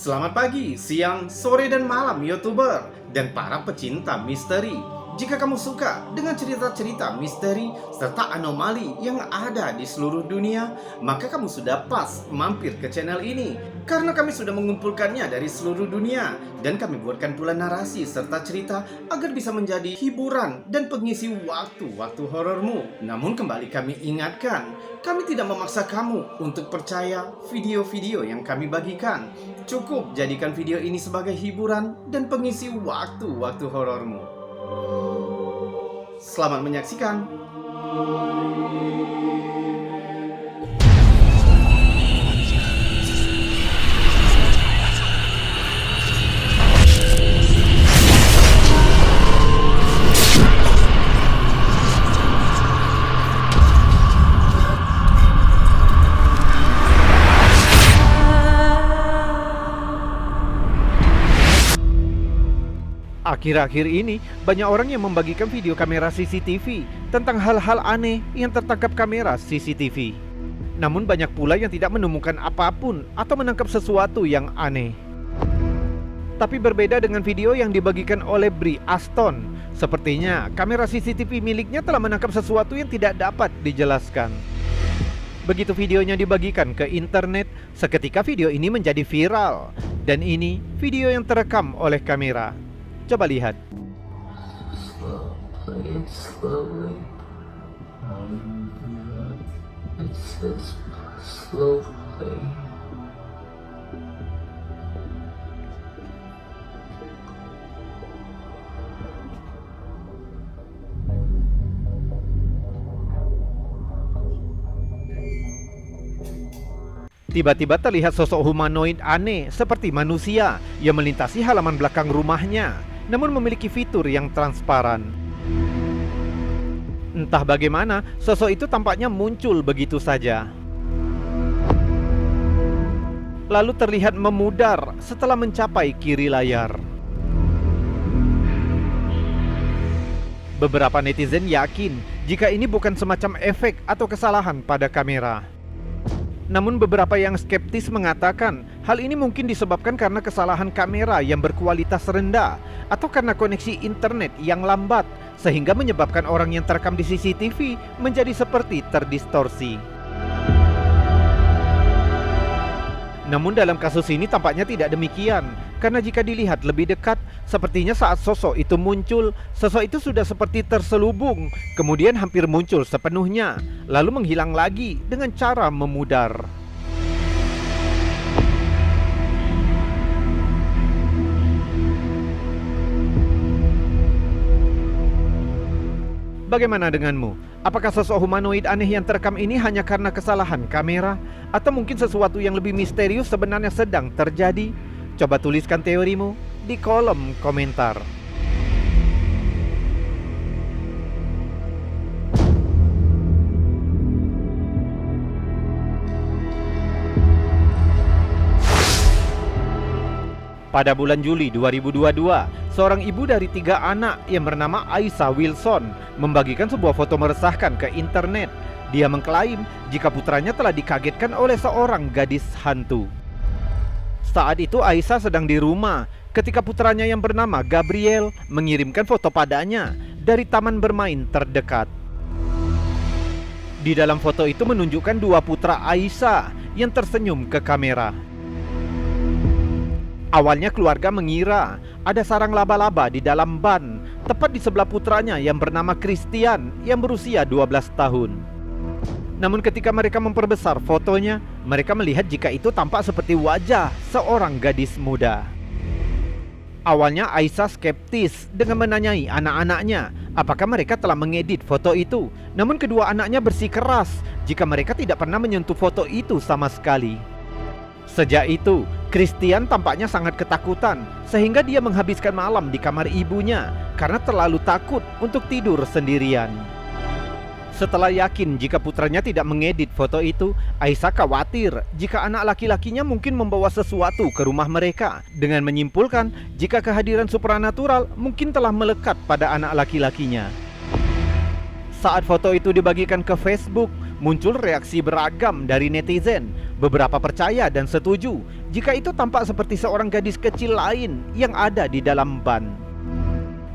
Selamat pagi, siang, sore, dan malam YouTuber dan para pecinta misteri. Jika kamu suka dengan cerita-cerita misteri serta anomali yang ada di seluruh dunia, maka kamu sudah pas mampir ke channel ini. Karena kami sudah mengumpulkannya dari seluruh dunia dan kami buatkan pula narasi serta cerita agar bisa menjadi hiburan dan pengisi waktu-waktu horormu. Namun kembali kami ingatkan, kami tidak memaksa kamu untuk percaya video-video yang kami bagikan. Cukup jadikan video ini sebagai hiburan dan pengisi waktu-waktu horormu. Selamat menyaksikan. Akhir-akhir ini, banyak orang yang membagikan video kamera CCTV tentang hal-hal aneh yang tertangkap kamera CCTV. Namun banyak pula yang tidak menemukan apapun atau menangkap sesuatu yang aneh. Tapi berbeda dengan video yang dibagikan oleh Brie Aston, sepertinya kamera CCTV miliknya telah menangkap sesuatu yang tidak dapat dijelaskan. Begitu videonya dibagikan ke internet, seketika video ini menjadi viral. Dan ini video yang terekam oleh kamera. Coba lihat. Slowly. It says slow play. Tiba-tiba terlihat sosok humanoid aneh seperti manusia yang melintasi halaman belakang rumahnya, namun memiliki fitur yang transparan. Entah bagaimana, sosok itu tampaknya muncul begitu saja. Lalu terlihat memudar setelah mencapai kiri layar. Beberapa netizen yakin jika ini bukan semacam efek atau kesalahan pada kamera. Namun beberapa yang skeptis mengatakan hal ini mungkin disebabkan karena kesalahan kamera yang berkualitas rendah atau karena koneksi internet yang lambat sehingga menyebabkan orang yang terekam di CCTV menjadi seperti terdistorsi. Namun dalam kasus ini tampaknya tidak demikian, karena jika dilihat lebih dekat, sepertinya saat sosok itu muncul, sosok itu sudah seperti terselubung, kemudian hampir muncul sepenuhnya, lalu menghilang lagi dengan cara memudar. Bagaimana denganmu? Apakah sosok humanoid aneh yang terekam ini hanya karena kesalahan kamera? Atau mungkin sesuatu yang lebih misterius sebenarnya sedang terjadi? Coba tuliskan teorimu di kolom komentar. Pada bulan Juli 2022, seorang ibu dari 3 anak yang bernama Aisyah Wilson membagikan sebuah foto meresahkan ke internet. Dia mengklaim jika putranya telah dikagetkan oleh seorang gadis hantu. Saat itu Aisyah sedang di rumah ketika putranya yang bernama Gabriel mengirimkan foto padanya dari taman bermain terdekat. Di dalam foto itu menunjukkan 2 putra Aisyah yang tersenyum ke kamera. Awalnya keluarga mengira ada sarang laba-laba di dalam ban, tepat di sebelah putranya yang bernama Christian yang berusia 12 tahun. Namun ketika mereka memperbesar fotonya, mereka melihat jika itu tampak seperti wajah seorang gadis muda. Awalnya Aisyah skeptis dengan menanyai anak-anaknya apakah mereka telah mengedit foto itu. Namun kedua anaknya bersikeras jika mereka tidak pernah menyentuh foto itu sama sekali. Sejak itu, Christian tampaknya sangat ketakutan sehingga dia menghabiskan malam di kamar ibunya karena terlalu takut untuk tidur sendirian. Setelah yakin jika putranya tidak mengedit foto itu, Aisyah khawatir jika anak laki-lakinya mungkin membawa sesuatu ke rumah mereka, dengan menyimpulkan jika kehadiran supranatural mungkin telah melekat pada anak laki-lakinya. Saat foto itu dibagikan ke Facebook, Muncul reaksi beragam dari netizen. Beberapa percaya dan setuju jika itu tampak seperti seorang gadis kecil lain yang ada di dalam ban.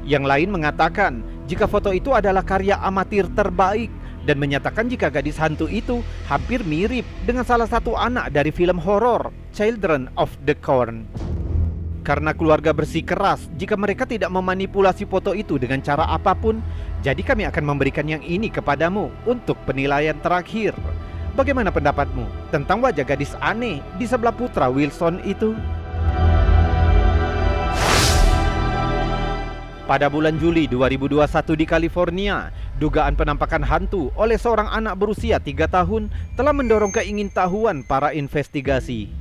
Yang lain mengatakan jika foto itu adalah karya amatir terbaik dan menyatakan jika gadis hantu itu hampir mirip dengan salah satu anak dari film horor Children of the Corn. Karena keluarga bersikeras jika mereka tidak memanipulasi foto itu dengan cara apapun, jadi kami akan memberikan yang ini kepadamu untuk penilaian terakhir. Bagaimana pendapatmu tentang wajah gadis aneh di sebelah putra Wilson itu? Pada bulan Juli 2021 di California, dugaan penampakan hantu oleh seorang anak berusia 3 tahun telah mendorong keingintahuan para investigasi.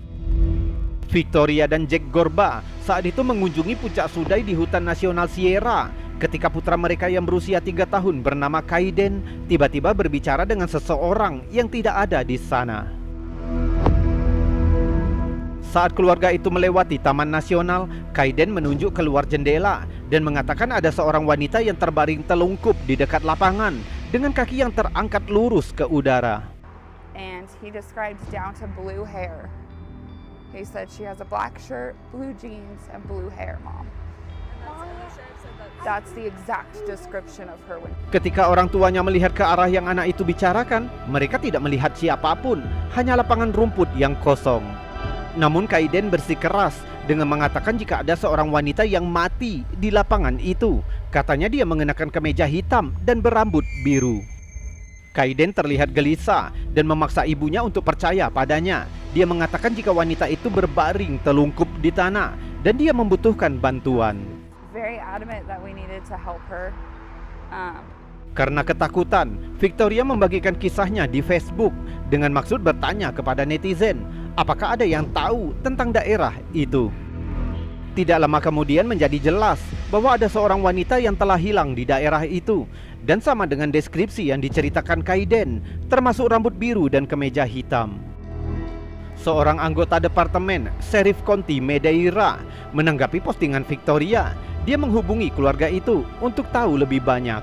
Victoria dan Jack Gorba saat itu mengunjungi puncak Sudai di hutan nasional Sierra ketika putra mereka yang berusia 3 tahun bernama Kaiden tiba-tiba berbicara dengan seseorang yang tidak ada di sana. Saat keluarga itu melewati taman nasional, Kaiden menunjuk keluar jendela dan mengatakan ada seorang wanita yang terbaring telungkup di dekat lapangan dengan kaki yang terangkat lurus ke udara. And he described down to blue hair. He said she has a black shirt, blue jeans, and blue hair, Mom. That's the exact description of her. Ketika orang tuanya melihat ke arah yang anak itu bicarakan, mereka tidak melihat siapapun, hanya lapangan rumput yang kosong. Namun Kaiden bersikeras dengan mengatakan jika ada seorang wanita yang mati di lapangan itu. Katanya dia mengenakan kemeja hitam dan berambut biru. Kaiden terlihat gelisah dan memaksa ibunya untuk percaya padanya. Dia mengatakan jika wanita itu berbaring telungkup di tanah dan dia membutuhkan bantuan. Very adamant that we needed to help her. Karena ketakutan, Victoria membagikan kisahnya di Facebook dengan maksud bertanya kepada netizen, apakah ada yang tahu tentang daerah itu. Tidak lama kemudian menjadi jelas bahwa ada seorang wanita yang telah hilang di daerah itu dan sama dengan deskripsi yang diceritakan Kaiden, termasuk rambut biru dan kemeja hitam. Seorang anggota departemen, Sheriff County Madeira, menanggapi postingan Victoria. Dia menghubungi keluarga itu untuk tahu lebih banyak.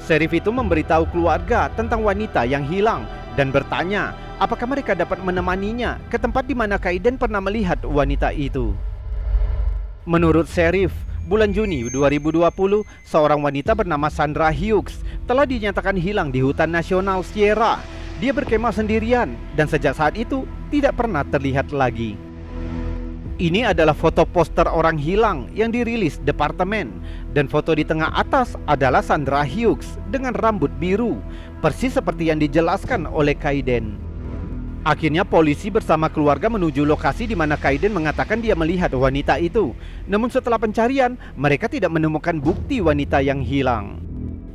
Sheriff itu memberitahu keluarga tentang wanita yang hilang dan bertanya apakah mereka dapat menemaninya ke tempat di mana Kaiden pernah melihat wanita itu. Menurut Sheriff, bulan Juni 2020, seorang wanita bernama Sandra Hughes telah dinyatakan hilang di hutan nasional Sierra. Dia berkemah sendirian dan sejak saat itu tidak pernah terlihat lagi. Ini adalah foto poster orang hilang yang dirilis departemen, dan foto di tengah atas adalah Sandra Hughes dengan rambut biru, persis seperti yang dijelaskan oleh Kaiden. Akhirnya polisi bersama keluarga menuju lokasi di mana Kaiden mengatakan dia melihat wanita itu. Namun setelah pencarian, mereka tidak menemukan bukti wanita yang hilang.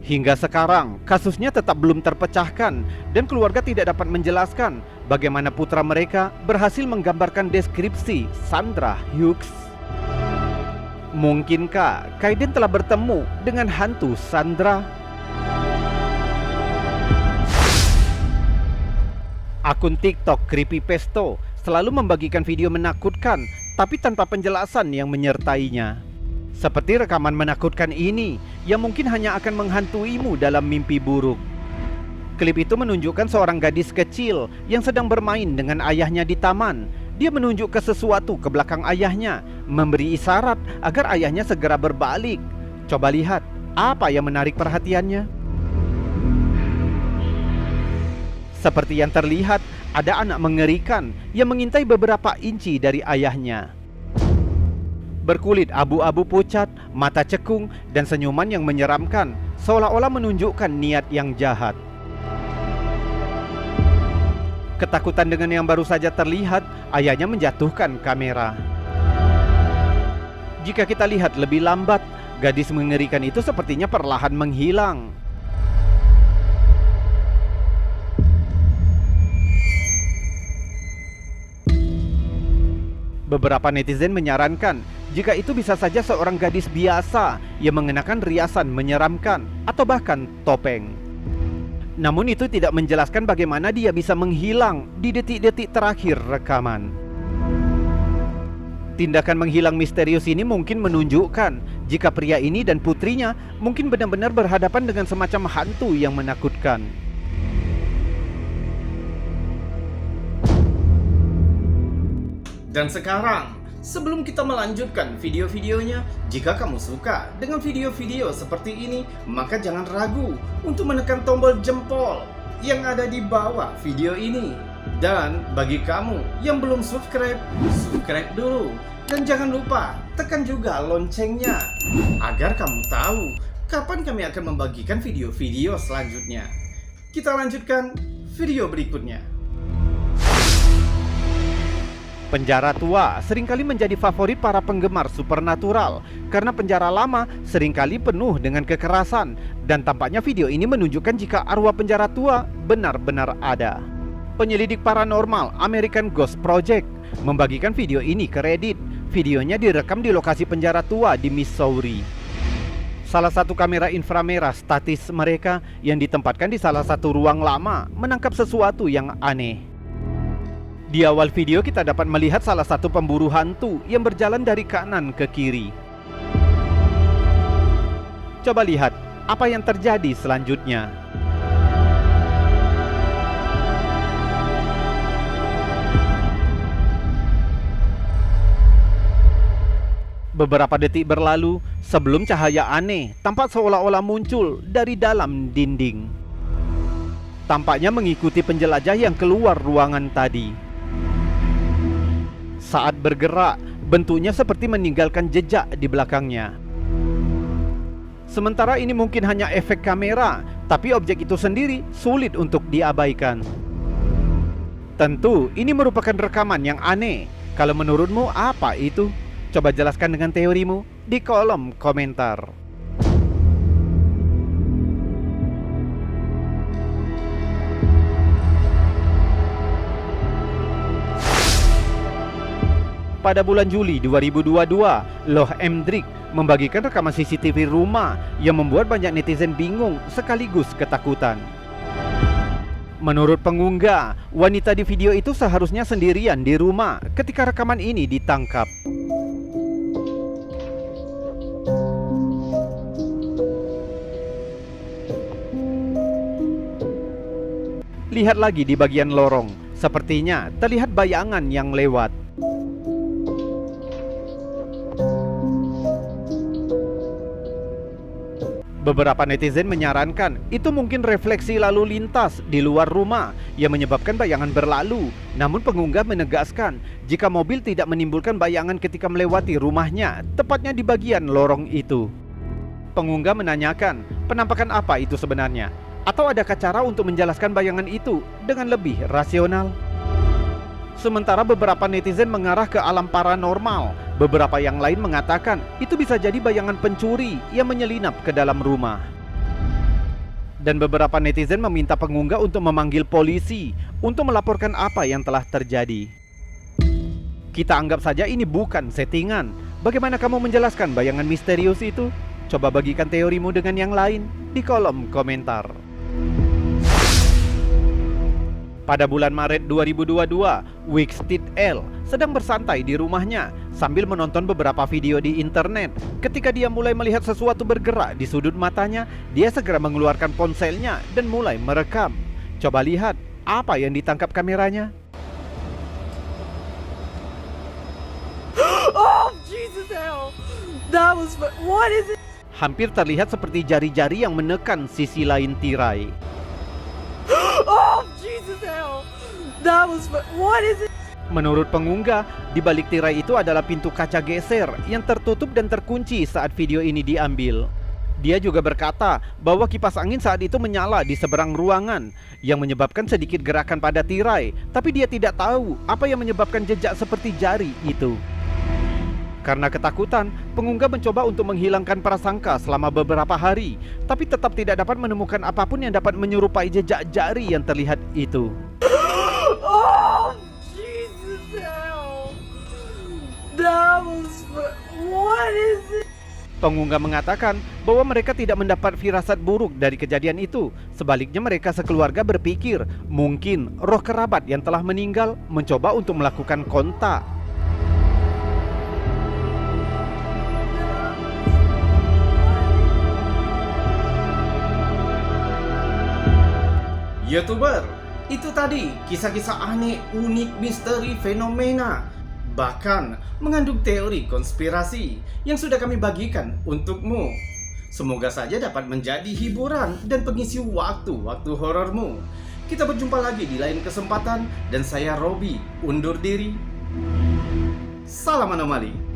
Hingga sekarang, kasusnya tetap belum terpecahkan dan keluarga tidak dapat menjelaskan bagaimana putra mereka berhasil menggambarkan deskripsi Sandra Hughes. Mungkinkah Kaiden telah bertemu dengan hantu Sandra? Akun TikTok Creepypesto selalu membagikan video menakutkan tapi tanpa penjelasan yang menyertainya. Seperti rekaman menakutkan ini yang mungkin hanya akan menghantuimu dalam mimpi buruk. Klip itu menunjukkan seorang gadis kecil yang sedang bermain dengan ayahnya di taman. Dia menunjuk ke sesuatu ke belakang ayahnya, memberi isyarat agar ayahnya segera berbalik. Coba lihat, apa yang menarik perhatiannya? Seperti yang terlihat, ada anak mengerikan yang mengintai beberapa inci dari ayahnya. Berkulit abu-abu pucat, mata cekung, dan senyuman yang menyeramkan, seolah-olah menunjukkan niat yang jahat. Ketakutan dengan yang baru saja terlihat, ayahnya menjatuhkan kamera. Jika kita lihat lebih lambat, gadis mengerikan itu sepertinya perlahan menghilang. Beberapa netizen menyarankan jika itu bisa saja seorang gadis biasa yang mengenakan riasan menyeramkan atau bahkan topeng. Namun itu tidak menjelaskan bagaimana dia bisa menghilang di detik-detik terakhir rekaman. Tindakan menghilang misterius ini mungkin menunjukkan jika pria ini dan putrinya mungkin benar-benar berhadapan dengan semacam hantu yang menakutkan. Dan sekarang, sebelum kita melanjutkan video-videonya, jika kamu suka dengan video-video seperti ini, maka jangan ragu untuk menekan tombol jempol yang ada di bawah video ini. Dan bagi kamu yang belum subscribe, subscribe dulu. Dan jangan lupa tekan juga loncengnya agar kamu tahu kapan kami akan membagikan video-video selanjutnya. Kita lanjutkan video berikutnya. Penjara tua seringkali menjadi favorit para penggemar supernatural karena penjara lama seringkali penuh dengan kekerasan, dan tampaknya video ini menunjukkan jika arwah penjara tua benar-benar ada. Penyelidik paranormal American Ghost Project membagikan video ini ke Reddit. Videonya direkam di lokasi penjara tua di Missouri. Salah satu kamera inframerah statis mereka yang ditempatkan di salah satu ruang lama menangkap sesuatu yang aneh. Di awal video kita dapat melihat salah satu pemburu hantu yang berjalan dari kanan ke kiri. Coba lihat apa yang terjadi selanjutnya. Beberapa detik berlalu sebelum cahaya aneh tampak seolah-olah muncul dari dalam dinding. Tampaknya mengikuti penjelajah yang keluar ruangan tadi. Saat bergerak, bentuknya seperti meninggalkan jejak di belakangnya. Sementara ini mungkin hanya efek kamera, tapi objek itu sendiri sulit untuk diabaikan. Tentu ini merupakan rekaman yang aneh. Kalau menurutmu apa itu? Coba jelaskan dengan teorimu di kolom komentar. Pada bulan Juli 2022, Loh Emdrik membagikan rekaman CCTV rumah yang membuat banyak netizen bingung sekaligus ketakutan. Menurut pengunggah, wanita di video itu seharusnya sendirian di rumah ketika rekaman ini ditangkap. Lihat lagi di bagian lorong, sepertinya terlihat bayangan yang lewat. Beberapa netizen menyarankan itu mungkin refleksi lalu lintas di luar rumah yang menyebabkan bayangan berlalu. Namun pengunggah menegaskan jika mobil tidak menimbulkan bayangan ketika melewati rumahnya, tepatnya di bagian lorong itu. Pengunggah menanyakan, penampakan apa itu sebenarnya? Atau adakah cara untuk menjelaskan bayangan itu dengan lebih rasional? Sementara beberapa netizen mengarah ke alam paranormal, beberapa yang lain mengatakan itu bisa jadi bayangan pencuri yang menyelinap ke dalam rumah. Dan beberapa netizen meminta pengunggah untuk memanggil polisi untuk melaporkan apa yang telah terjadi. Kita anggap saja ini bukan settingan. Bagaimana kamu menjelaskan bayangan misterius itu? Coba bagikan teorimu dengan yang lain di kolom komentar. Pada bulan Maret 2022, Wicksteed L sedang bersantai di rumahnya sambil menonton beberapa video di internet. Ketika dia mulai melihat sesuatu bergerak di sudut matanya, dia segera mengeluarkan ponselnya dan mulai merekam. Coba lihat apa yang ditangkap kameranya. Oh, Jesus hell! That was what is it? Hampir terlihat seperti jari-jari yang menekan sisi lain tirai. Oh, Jesus hell! That was what is it? Menurut pengunggah, di balik tirai itu adalah pintu kaca geser yang tertutup dan terkunci saat video ini diambil. Dia juga berkata bahwa kipas angin saat itu menyala di seberang ruangan yang menyebabkan sedikit gerakan pada tirai, tapi dia tidak tahu apa yang menyebabkan jejak seperti jari itu. Karena ketakutan, pengunggah mencoba untuk menghilangkan prasangka selama beberapa hari, tapi tetap tidak dapat menemukan apapun yang dapat menyerupai jejak jari yang terlihat itu. Oh, Jesus hell! That was what is it? Pengunggah mengatakan bahwa mereka tidak mendapat firasat buruk dari kejadian itu. Sebaliknya mereka sekeluarga berpikir mungkin roh kerabat yang telah meninggal mencoba untuk melakukan kontak. YouTuber, itu tadi kisah-kisah aneh, unik, misteri, fenomena. bahkan mengandung teori konspirasi yang sudah kami bagikan untukmu. Semoga saja dapat menjadi hiburan dan pengisi waktu-waktu horormu. Kita berjumpa lagi di lain kesempatan, dan saya Robi undur diri. Salam anomali.